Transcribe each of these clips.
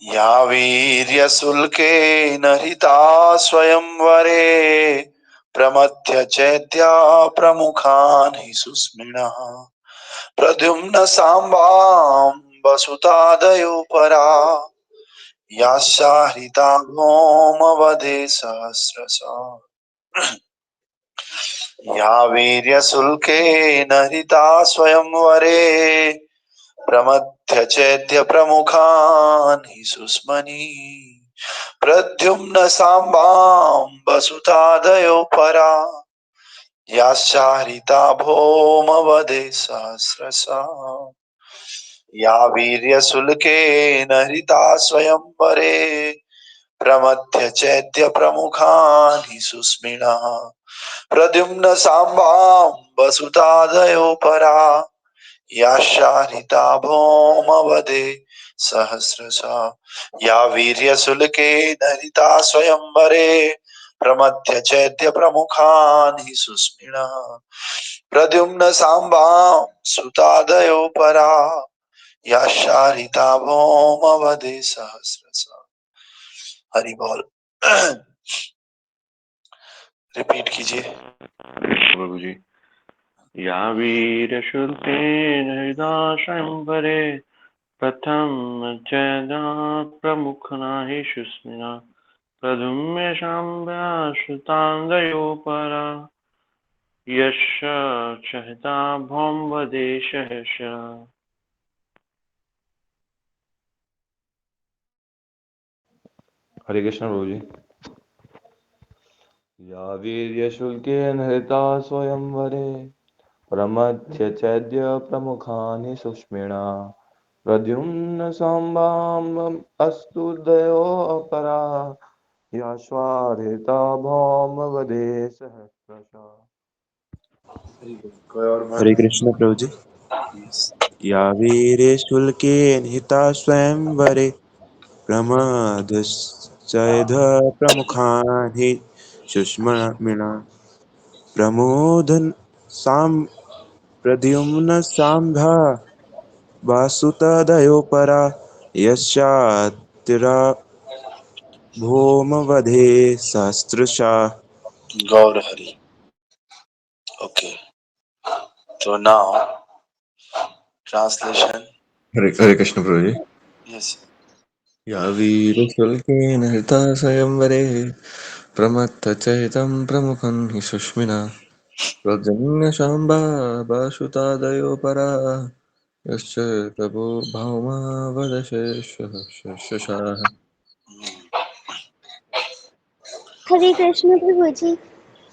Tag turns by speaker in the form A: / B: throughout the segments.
A: या वीर्यशुल्केन हृता स्वयंवरे प्रमथ्य चैत्या प्रमुखान् हि सुस्मिनः प्रद्युम्न साम्बां वसुतादयो परा यास्या हृता भौमवधे सहस्रशः या वीर्यशुल्केन हृता स्वयंवरे प्रमथ्य चैत्य प्रमुखान् हि सुस्मनि प्रद्युम्न साम्बां वसुतादयो परा यास्या हृता भौमवधे सहस्रशः या वीर्यशुल्केन हृता स्वयंवरे प्रमथ्य चैत्य प्रमुखान् हि सुस्मिनः प्रद्युम्न साम्बां वसुतादयो परा यास्या हृता भौमवधे सहस्रशः या वीर्यशुल्केन हृता स्वयंवरे प्रमथ्य चैत्य प्रमुखान् हि सुस्मिनः प्रद्युम्न साम्बां सुतादयो परा यास्या हृता भौमवधे सहस्रशः। हरि बोल। रिपीट कीजिए
B: प्रभु जी। या वीरशुल्केन हृदा स्वयंवरे प्रथम चैदा प्रमुखना हि शुस्मिना प्रद्युम्न शाम्बाश्रुतादयो परा यश चहता भौमवदेशः।
C: हरे कृष्ण प्रभु जी। या वीर्यशुल्केन हृता स्वयंवरे प्रमथ्य चैद्य प्रमुखानि सुष्मिणा प्रद्युम्न साम्बाम् अस्तुदयो अपरा याश्वाहृता भौमवधे सहस्रशः।
D: हरे कृष्ण प्रभु जी। या वीरे हिता स्वयंवरे प्रमदश्चैध प्रमुखान् हि सुष्मिणा प्रमोदन साम प्रद्युम्न साम्भा वासुतदयो परा यश्चातिरा भौमवधे सहस्रशः।
A: गौर हरि। ओके, तो नाउ ट्रांसलेशन।
C: हरे कृष्ण प्रभु जी।
A: यस।
C: या वीरशुल्केन हृता स्वयंवरे प्रमत्तचैतं प्रमुखं हि सुष्मिना प्रजन्य शाम्बा भासुतादयो परा यश्च तपो भावमावदशेषशाः।
E: हरे कृष्ण प्रभु जी।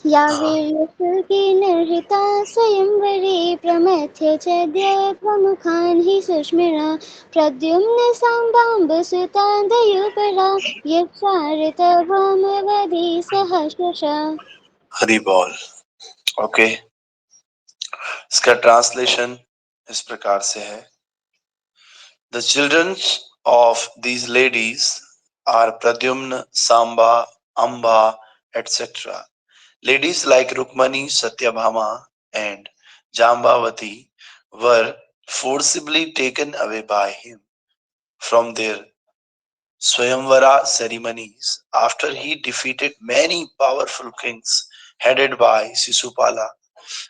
E: या वीर्यशुल्केन हृता स्वयंवरे प्रमथ्य चैद्य प्रमुखान् हि सुष्मिणा प्रद्युम्न साम्बां सुतादयोपरा यक्षारतभौमवधे सहस्रशः।
A: हरि बोल। ओके, इसका ट्रांसलेशन इस प्रकार से है। The children of these ladies are Pradyumna, Samba, Amba, etc. Ladies like Rukmani, Satyabhama, and Jambavati were forcibly taken away by him from their Swayamvara ceremonies after he defeated many powerful kings headed by Sisupala,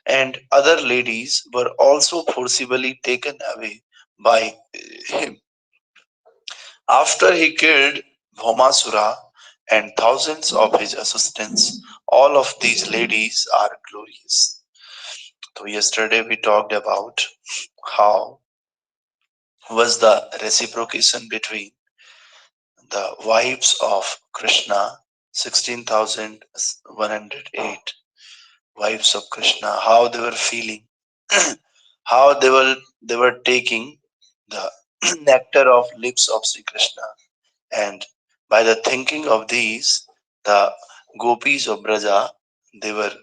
A: and other ladies were also forcibly taken away by him after he killed Bhaumasura and thousands of his assistants. All of these ladies are glorious. So yesterday we talked about how was the reciprocation between the wives of Krishna, 16,108 wives of Krishna, how they were feeling, how they were taking the nectar of lips of Sri Krishna, and by the thinking of these, the gopis of Braja, they were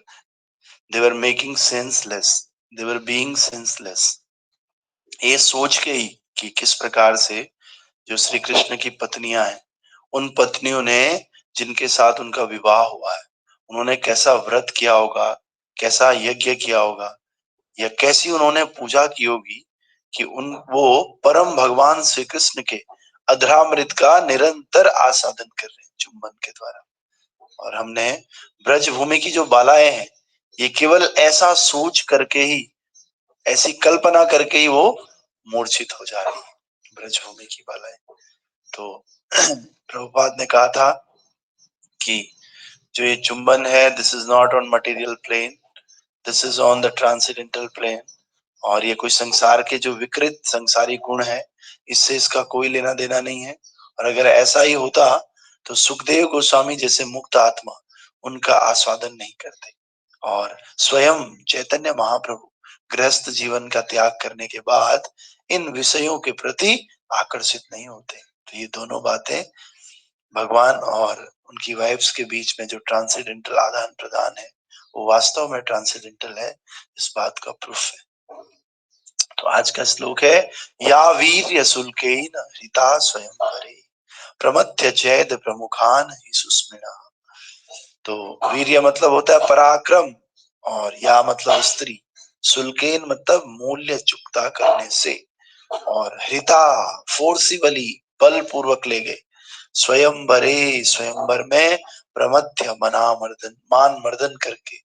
A: making senseless, they were being senseless. ये सोच के ही कि किस प्रकार से जो श्री कृष्ण की पत्नियां हैं, उन पत्नियों ने जिनके साथ उनका विवाह हुआ है, उन्होंने कैसा व्रत किया होगा, कैसा यज्ञ किया होगा, या कैसी उन्होंने पूजा की होगी कि वो परम भगवान श्री कृष्ण के अधरामृत का निरंतर आस्वादन कर रहे हैं चुंबन के द्वारा। और हमने ब्रज भूमि की जो बालाएं हैं, ये केवल ऐसा सोच करके ही, ऐसी कल्पना करके ही वो मूर्छित हो जा रही है ब्रज भूमि की बालाएं। तो प्रभुपाद ने कहा था कि जो ये चुंबन है, this is not on material plane, this is on the transcendental plane. और ये कोई संसार के जो विकृत संसारी गुण है, इससे इसका कोई लेना देना नहीं है। और अगर ऐसा ही होता तो सुखदेव गोस्वामी जैसे मुक्त आत्मा उनका आस्वादन नहीं करते, और स्वयं चैतन्य महाप्रभु गृहस्थ जीवन का त्याग करने के बाद इन विषयों के प्रति आकर्षित नहीं होते। तो ये दोनों बातें भगवान और उनकी वाइफ्स के बीच में जो ट्रांसेंडेंटल आदान प्रदान है, वो वास्तव में ट्रांसेंडेंटल है, इस बात का प्रूफ है। तो आज का श्लोक है, या वीर्य शुल्केन हृता स्वयंवरे प्रमथ्य चैद प्रमुखान हि सुस्मिना। तो वीर्य मतलब होता है पराक्रम, और या मतलब स्त्री, शुल्केन मतलब मूल्य चुकता करने से, और हृता फोर्सिबली बलपूर्वक ले गए, स्वयंवरे स्वयंवर में, प्रमथ्य मना मर्दन मान मर्दन करके,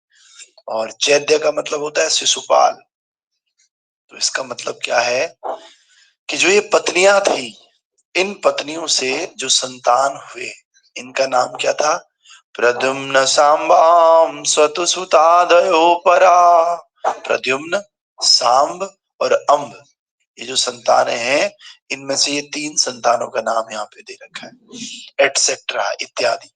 A: और चैद्य का मतलब होता है शिशुपाल। तो इसका मतलब क्या है कि जो ये पत्नियां थी, इन पत्नियों से जो संतान हुए, इनका नाम क्या था? प्रद्युम्न सांबाम स्वतु सुतादयो परा। प्रद्युम्न, सांब और अम्ब, ये जो संतानें हैं, इनमें से ये 3 संतानों का नाम यहाँ पे दे रखा है, एटसेट्रा इत्यादि।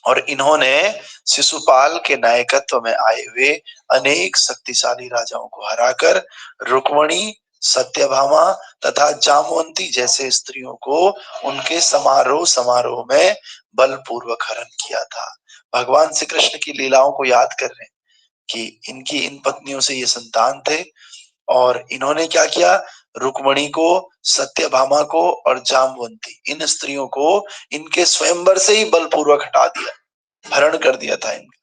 A: और इन्होंने शिशुपाल के नायकत्व में आए हुए अनेक शक्तिशाली राजाओं को हराकर रुक्मणी, सत्यभामा तथा जामवंती जैसे स्त्रियों को उनके समारोह समारोह में बलपूर्वक हरण किया था। भगवान श्री कृष्ण की लीलाओं को याद कर रहे हैं कि इनकी इन पत्नियों से ये संतान थे, और इन्होंने क्या किया? रुक्मणी को, सत्यभामा को और जामवंती, इन स्त्रियों को इनके स्वयंवर से ही बलपूर्वक हटा दिया, हरण कर दिया था इनका।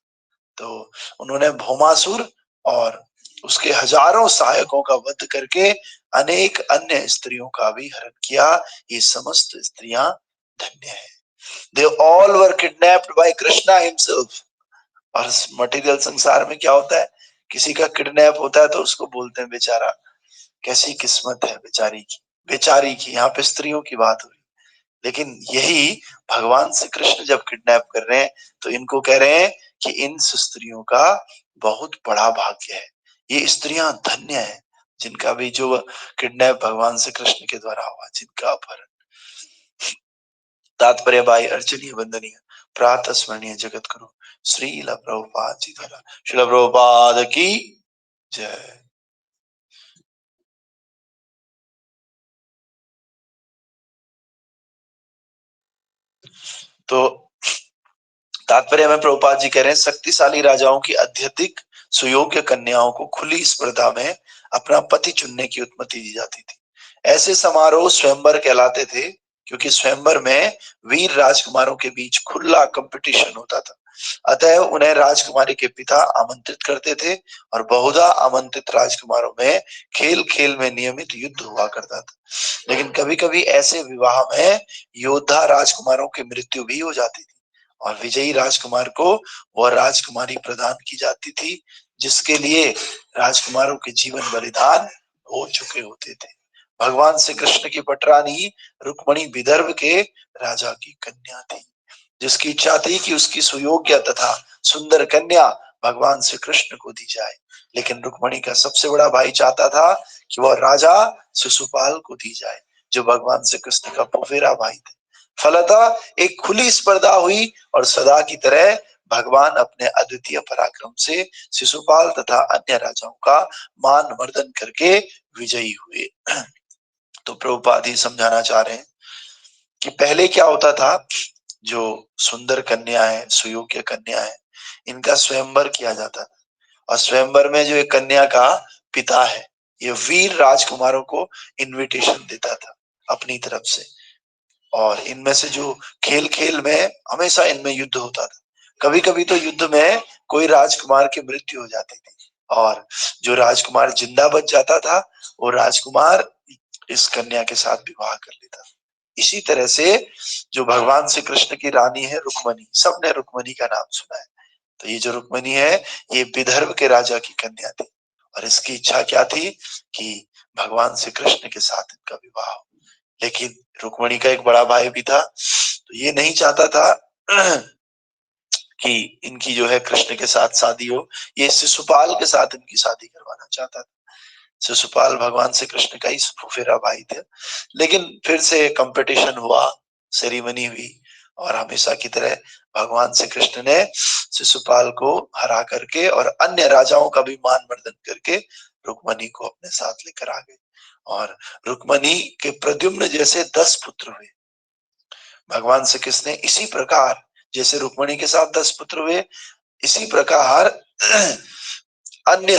A: तो उन्होंने भौमासुर और उसके हजारों सहायकों का वध करके अनेक अन्य स्त्रियों का भी हरण किया। ये समस्त स्त्रियां धन्य है। They all were kidnapped by Krishna himself. और मटेरियल संसार में क्या होता है, किसी का किडनैप होता है तो उसको बोलते हैं बेचारा, कैसी किस्मत है बेचारी की, बेचारी की। यहाँ पे स्त्रियों की बात हुई, लेकिन यही भगवान श्री कृष्ण जब किडनैप कर रहे हैं तो इनको कह रहे हैं कि इन स्त्रियों का बहुत बड़ा भाग्य है, ये स्त्रियां धन्य है जिनका भी जो किडनैप भगवान श्री कृष्ण के द्वारा हुआ, जिनका अपहरण। तात्पर्य बाई अर्चनीय वंदनीय प्रातः स्मरणीय जगत गुरु श्रील प्रभुपाद जी द्वारा। श्रील प्रभुपाद की जय। तो तात्पर्य में प्रभुपाद जी कह रहे हैं, शक्तिशाली राजाओं की अत्यधिक सुयोग्य कन्याओं को खुली स्पर्धा में अपना पति चुनने की अनुमति दी जाती थी। ऐसे समारोह स्वयंवर कहलाते थे, क्योंकि स्वयंवर में वीर राजकुमारों के बीच खुला कंपटीशन होता था। अतः उन्हें राजकुमारी के पिता आमंत्रित करते थे, और बहुधा आमंत्रित राजकुमारों में खेल खेल में नियमित युद्ध हुआ करता था। लेकिन कभी कभी ऐसे विवाह में योद्धा राजकुमारों की मृत्यु भी हो जाती थी, और विजयी राजकुमार को वह राजकुमारी प्रदान की जाती थी जिसके लिए राजकुमारों के जीवन बलिदान हो चुके होते थे। भगवान श्री कृष्ण की पटरानी रुक्मणी विदर्भ के राजा की कन्या थी, जिसकी इच्छा थी कि उसकी सुयोग्य तथा सुंदर कन्या भगवान श्री कृष्ण को दी जाए। लेकिन रुक्मणी का सबसे बड़ा भाई चाहता था कि वह राजा शिशुपाल को दी जाए, जो भगवान श्री कृष्ण का फुफेरा भाई थे। फलतः एक खुली स्पर्धा हुई, और सदा की तरह भगवान अपने अद्वितीय पराक्रम से शिशुपाल तथा अन्य राजाओं का मान मर्दन करके विजयी हुए। तो प्रभुपाद ही समझाना चाह रहे हैं कि पहले क्या होता था, जो सुंदर कन्या है, सुयोग्य कन्या है, इनका स्वयंवर किया जाता था, और स्वयंवर में जो एक कन्या का पिता है, ये वीर राजकुमारों को इनविटेशन देता था अपनी तरफ से, और इनमें से जो खेल खेल में हमेशा इनमें युद्ध होता था। कभी कभी तो युद्ध में कोई राजकुमार की मृत्यु हो जाती थी, और जो राजकुमार जिंदा बच जाता था, वो राजकुमार इस कन्या के साथ विवाह कर लेता था। इसी तरह से जो भगवान श्री कृष्ण की रानी है रुक्मणी, सबने रुक्मणी का नाम सुना है। तो ये जो रुक्मणी है ये विदर्भ के राजा की कन्या थी और इसकी इच्छा क्या थी कि भगवान श्री कृष्ण के साथ इनका विवाह हो। लेकिन रुक्मणी का एक बड़ा भाई भी था, तो ये नहीं चाहता था कि इनकी जो है कृष्ण के साथ शादी हो, ये शिशुपाल के साथ इनकी शादी करवाना चाहता था। शिशुपाल भगवान श्री कृष्ण का ही फुफेरा भाई थे। लेकिन फिर से कंपटीशन हुआ, सेरेमनी हुई और हमेशा की तरह भगवान श्री कृष्ण ने शिशुपाल को हरा करके और अन्य राजाओं का भी मान मर्दन करके रुक्मणी को अपने साथ लेकर आ गए। और रुक्मणी के प्रद्युम्न जैसे 10 पुत्र हुए। भगवान श्री कृष्ण ने इसी प्रकार जैसे रुक्मणी के साथ 10 पुत्र हुए, इसी प्रकार अन्य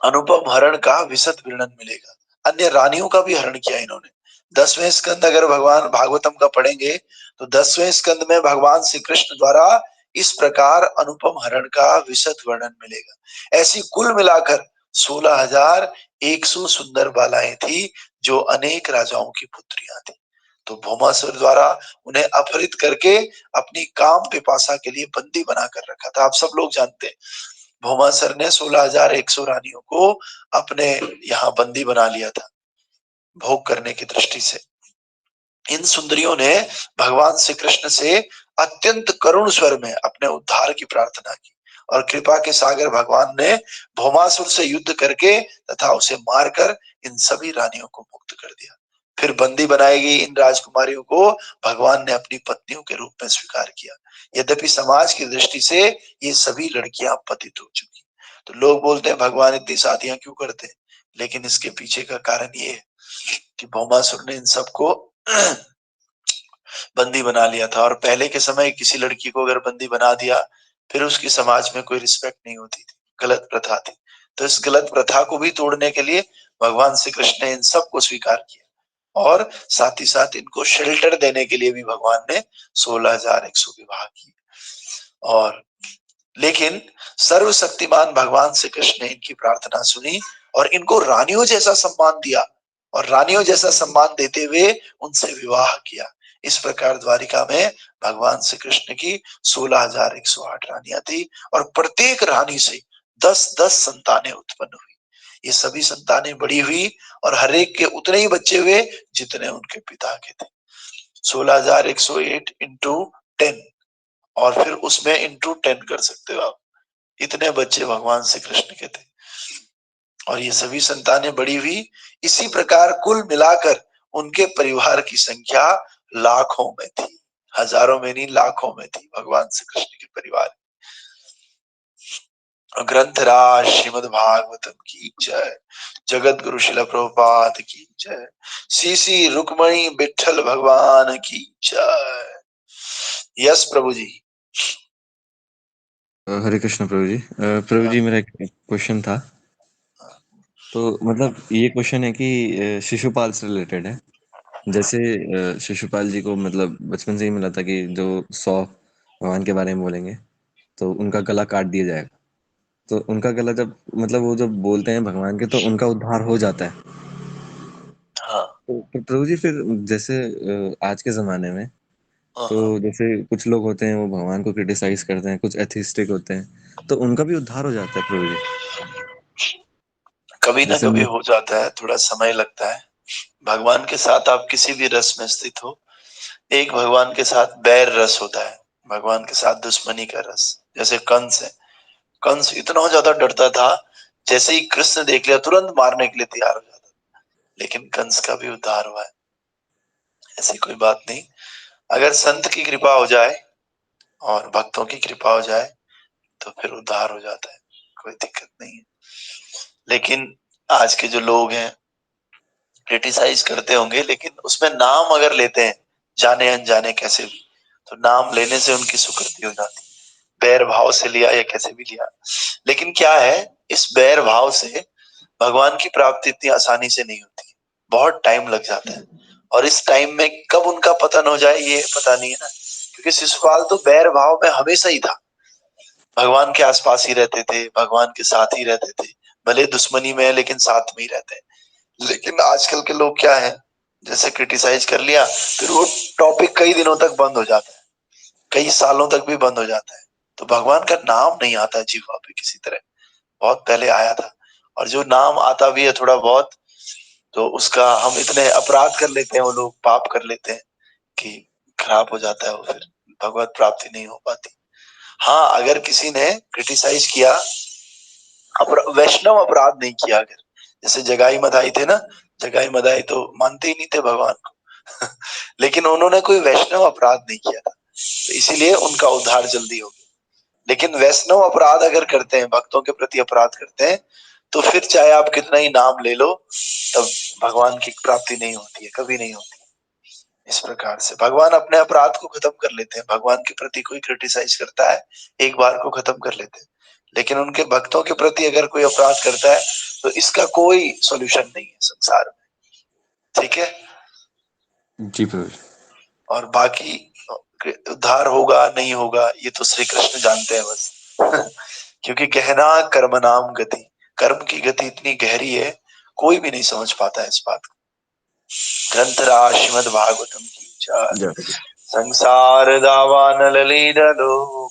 A: अनुपम हरण का विशद वर्णन मिलेगा। अन्य रानियों का भी हरण किया इन्होंने। 10वें स्कंद अगर भगवान भागवतम का पढ़ेंगे तो 10वें स्कंद में भगवान श्री कृष्ण द्वारा इस प्रकार अनुपम हरण का विशद वर्णन मिलेगा। ऐसी कुल मिलाकर 16,100 सुंदर बालाएं थी जो अनेक राजाओं की पुत्रियां थी। तो भौमासुर द्वारा उन्हें अपहरित करके अपनी काम पिपासा के लिए बंदी बनाकर रखा था। आप सब लोग जानते हैं भौमासुर ने 16,100 रानियों को अपने यहाँ बंदी बना लिया था भोग करने की दृष्टि से। इन सुंदरियों ने भगवान श्री कृष्ण से अत्यंत करुण स्वर में अपने उद्धार की प्रार्थना की और कृपा के सागर भगवान ने भौमासुर से युद्ध करके तथा उसे मारकर इन सभी रानियों को मुक्त कर दिया। फिर बंदी बनाई गई इन राजकुमारियों को भगवान ने अपनी पत्नियों के रूप में स्वीकार किया। यद्यपि समाज की दृष्टि से ये सभी लड़कियां पतित हो चुकी। तो लोग बोलते हैं भगवान इतनी शादियां क्यों करते हैं, लेकिन इसके पीछे का कारण ये है कि भौमासुर ने इन सबको बंदी बना लिया था। और पहले के समय किसी लड़की को अगर बंदी बना दिया फिर उसकी समाज में कोई रिस्पेक्ट नहीं होती थी, गलत प्रथा थी। तो इस गलत प्रथा को भी तोड़ने के लिए भगवान श्री कृष्ण ने इन सबको स्वीकार किया और साथ ही साथ इनको शेल्टर देने के लिए भी भगवान ने 16,100 विवाह किए। और लेकिन सर्वशक्तिमान भगवान श्री कृष्ण ने इनकी प्रार्थना सुनी और इनको रानियों जैसा सम्मान दिया और रानियों जैसा सम्मान देते हुए उनसे विवाह किया। इस प्रकार द्वारिका में भगवान श्री कृष्ण की 16,108 रानियां थी और प्रत्येक रानी से 10-10 संतानें उत्पन्न हुई। ये सभी संतानें बड़ी हुई और हर एक के उतने ही बच्चे हुए जितने उनके पिता के थे। 16,108 इंटू 10 और फिर उसमें इंटू 10 कर सकते हो आप। इतने बच्चे भगवान श्री कृष्ण के थे और ये सभी संतानें बड़ी हुई। इसी प्रकार कुल मिलाकर उनके परिवार की संख्या लाखों में थी, हजारों में नहीं लाखों में थी भगवान श्री कृष्ण के परिवार। ग्रंथराज श्रीमद् भागवतम की जय, जगत गुरु शिला प्रभुपाद की जय, श्री श्री रुक्मणी विठल भगवान की जय। यस प्रभु जी।
C: हरे कृष्ण प्रभु जी। प्रभु जी मेरा एक क्वेश्चन था। तो मतलब ये क्वेश्चन है कि शिशुपाल से रिलेटेड है। जैसे शिशुपाल जी को मतलब बचपन से ही मिला था कि जो 100 भगवान के बारे में बोलेंगे तो उनका गला काट दिया जाएगा। तो उनका गला जब मतलब वो जब बोलते हैं भगवान के तो उनका उद्धार हो जाता है।
A: हाँ
C: तो प्रभु जी फिर जैसे आज के जमाने में तो
A: हाँ,
C: जैसे कुछ लोग होते हैं वो भगवान को क्रिटिसाइज करते हैं, कुछ एथिस्टिक होते हैं, तो उनका भी उद्धार हो जाता है प्रभु जी।
A: कभी ना
C: जैसे
A: कभी हो जाता है, थोड़ा समय लगता है। भगवान के साथ आप किसी भी रस में स्थित हो, एक भगवान के साथ बैर रस होता है, भगवान के साथ दुश्मनी का रस। जैसे कंस है, कंस इतना ज्यादा डरता था, जैसे ही कृष्ण देख लिया तुरंत मारने के लिए तैयार हो जाता था। लेकिन कंस का भी उद्धार हुआ है, ऐसी कोई बात नहीं। अगर संत की कृपा हो जाए और भक्तों की कृपा हो जाए तो फिर उद्धार हो जाता है, कोई दिक्कत नहीं है। लेकिन आज के जो लोग हैं क्रिटिसाइज करते होंगे, लेकिन उसमें नाम अगर लेते हैं जाने अनजाने कैसे भी, तो नाम लेने से उनकी सुकृति हो जाती है। बैर भाव से लिया या कैसे भी लिया, लेकिन क्या है इस बैर भाव से भगवान की प्राप्ति इतनी आसानी से नहीं होती, बहुत टाइम लग जाता है। और इस टाइम में कब उनका पतन हो जाए ये पता नहीं है ना, क्योंकि शिशुपाल तो बैर भाव में हमेशा ही था, भगवान के आसपास ही रहते थे, भगवान के साथ ही रहते थे, भले दुश्मनी में है लेकिन साथ में ही रहते हैं। लेकिन आजकल के लोग क्या है, जैसे क्रिटिसाइज कर लिया, फिर वो टॉपिक कई दिनों तक बंद हो जाता है, कई सालों तक भी बंद हो जाता है। तो भगवान का नाम नहीं आता जीवा पे किसी तरह, बहुत पहले आया था, और जो नाम आता भी है थोड़ा बहुत, तो उसका हम इतने अपराध कर लेते हैं, वो लोग पाप कर लेते हैं कि खराब हो जाता है वो, फिर भगवत प्राप्ति नहीं हो पाती। हाँ, अगर किसी ने क्रिटिसाइज किया, वैष्णव अपराध नहीं किया, अगर जैसे जगाई मदाई थे ना, जगाई मदाई तो मानते ही नहीं थे भगवान को लेकिन उन्होंने कोई वैष्णव अपराध नहीं किया था, तो इसीलिए उनका उद्धार जल्दी हो गया। लेकिन वैष्णव अपराध अगर करते हैं, भक्तों के प्रति अपराध करते हैं, तो फिर चाहे आप कितना ही नाम ले लो, तब भगवान की प्राप्ति नहीं होती है, कभी नहीं होती। इस प्रकार से भगवान अपने अपराध को खत्म कर लेते हैं। भगवान के प्रति कोई क्रिटिसाइज करता है, एक बार को खत्म कर लेते हैं, लेकिन उनके भक्तों के प्रति अगर कोई अपराध करता है, तो इसका कोई सॉल्यूशन नहीं है संसार में। ठीक है,
C: जी प्रभु जी।
A: और बाकी उद्धार होगा नहीं होगा, ये तो श्री कृष्ण जानते हैं बस क्योंकि गहना कर्म नाम गति, कर्म की गति इतनी गहरी है, कोई भी नहीं समझ पाता है इस बात को। ग्रंथराज श्रीमद् भागवतम की जय।
C: जय
A: संसार दावानल लीललो